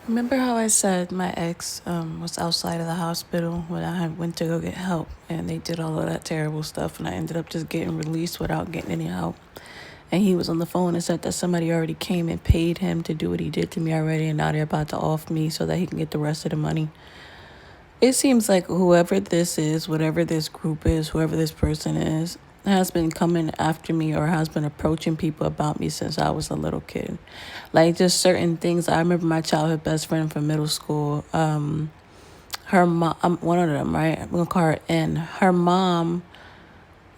Remember how I said my ex was outside of the hospital when I went to go get help and they did all of that terrible stuff and I ended up just getting released without getting any help? And he was on the phone and said that somebody already came and paid him to do what he did to me already and now they're about to off me so that he can get the rest of the money. It seems like whoever this is, whatever this group is, whoever this person is, has been coming after me or has been approaching people about me since I was a little kid. Like just certain things. I remember my childhood best friend from middle school. Her mom, one of them, right? I'm gonna call her N. Her mom,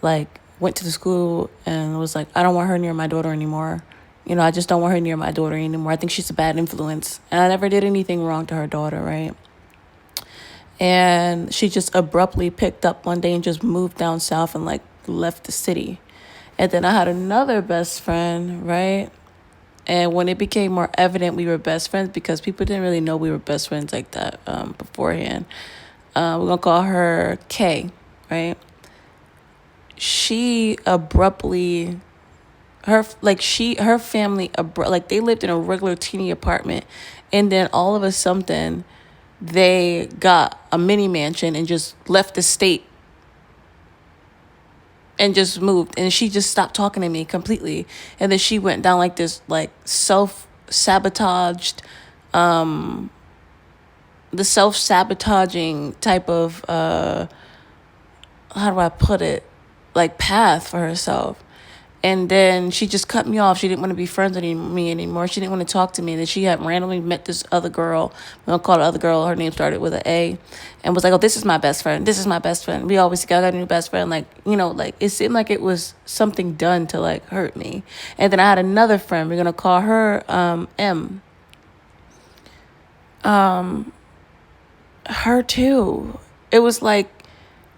like, went to the school and was like, I don't want her near my daughter anymore. I just don't want her near my daughter anymore. I think she's a bad influence. And I never did anything wrong to her daughter, right? And she just abruptly picked up one day and just moved down south and like left the city. And then I had another best friend, right? And when it became more evident we were best friends, because people didn't really know we were best friends like that beforehand, we're going to call her Kay, right? She abruptly, her family, like they lived in a regular teeny apartment. And then all of a sudden, they got a mini mansion and just left the state and just moved, and she just stopped talking to me completely. And then she went down like this like self-sabotaged the self-sabotaging type of how do I put it, like path for herself. And then she just cut me off. She didn't want to be friends with me anymore. She didn't want to talk to me. And then she had randomly met this other girl. I'm going to call the other girl. Her name started with an A. And was like, oh, this is my best friend. This is my best friend. We always got a new best friend. Like, like it seemed like it was something done to like hurt me. And then I had another friend. We're going to call her M. Her too. It was like,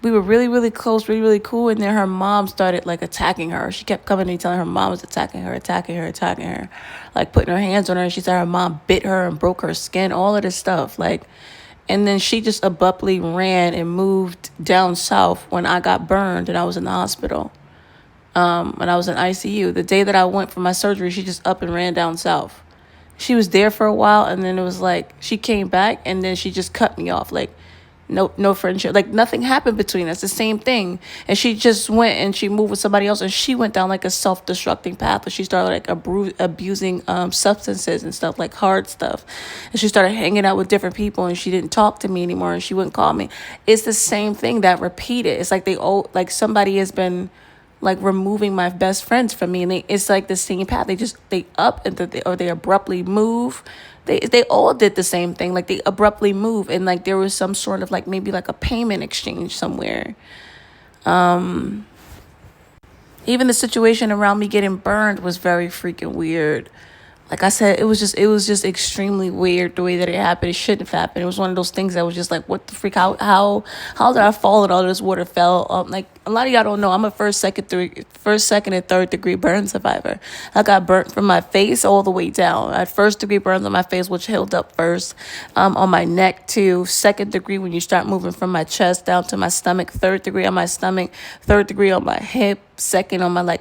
we were really, really close, really, really cool. And then her mom started like attacking her. She kept coming to me telling her mom was attacking her, like putting her hands on her. She said her mom bit her and broke her skin, all of this stuff. Like, and then she just abruptly ran and moved down south when I got burned and I was in the hospital. And I was in ICU. The day that I went for my surgery, she just up and ran down south. She was there for a while, and then it was like she came back and then she just cut me off. Like, no friendship, like nothing happened between us, the same thing. And she just went and she moved with somebody else, and she went down like a self-destructing path where she started like abusing substances and stuff, like hard stuff. And she started hanging out with different people, and she didn't talk to me anymore, and she wouldn't call me. It's the same thing that repeated. It's like like somebody has been like removing my best friends from me, and it's like the same path. They up and they abruptly move. They all did the same thing. Like they abruptly move, and like there was some sort of like maybe like a payment exchange somewhere. Even the situation around me getting burned was very freaking weird. Like I said, it was just extremely weird the way that it happened. It shouldn't have happened. It was one of those things that was just like, what the freak? How did I fall and all this water fell? Like a lot of y'all don't know, I'm a first, second, and third degree burn survivor. I got burnt from my face all the way down. I had first degree burns on my face, which healed up first. On my neck too. Second degree when you start moving from my chest down to my stomach. Third degree on my stomach. Third degree on my hip. Second on my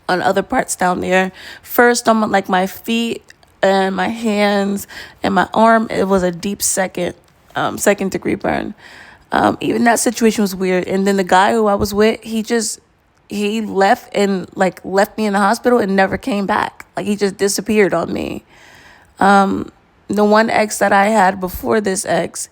on other parts down there. First on my feet and my hands and my arm, it was a deep second degree burn. Even that situation was weird. And then the guy who I was with, he left left me in the hospital and never came back. Like he just disappeared on me. The one ex that I had before this ex,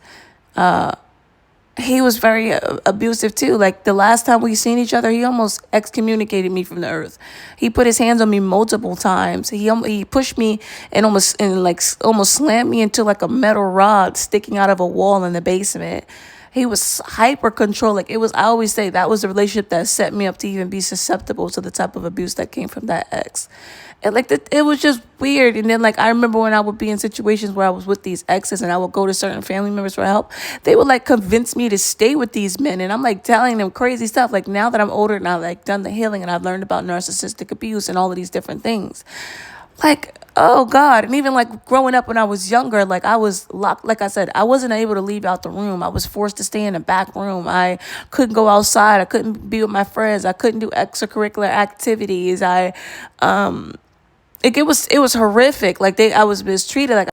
he was very abusive too. Like the last time we seen each other, he almost excommunicated me from the earth. He put his hands on me multiple times. He pushed me and almost slammed me into like a metal rod sticking out of a wall in the basement. He was hyper control. Like I always say that was the relationship that set me up to even be susceptible to the type of abuse that came from that ex. And it was just weird. And then like I remember when I would be in situations where I was with these exes and I would go to certain family members for help, they would like convince me to stay with these men. And I'm like telling them crazy stuff. Like now that I'm older and I've like done the healing and I've learned about narcissistic abuse and all of these different things. Like, oh God. And even like growing up when I was younger, like I was locked. Like I said, I wasn't able to leave out the room. I was forced to stay in the back room. I couldn't go outside. I couldn't be with my friends. I couldn't do extracurricular activities. It was horrific. Like I was mistreated. Like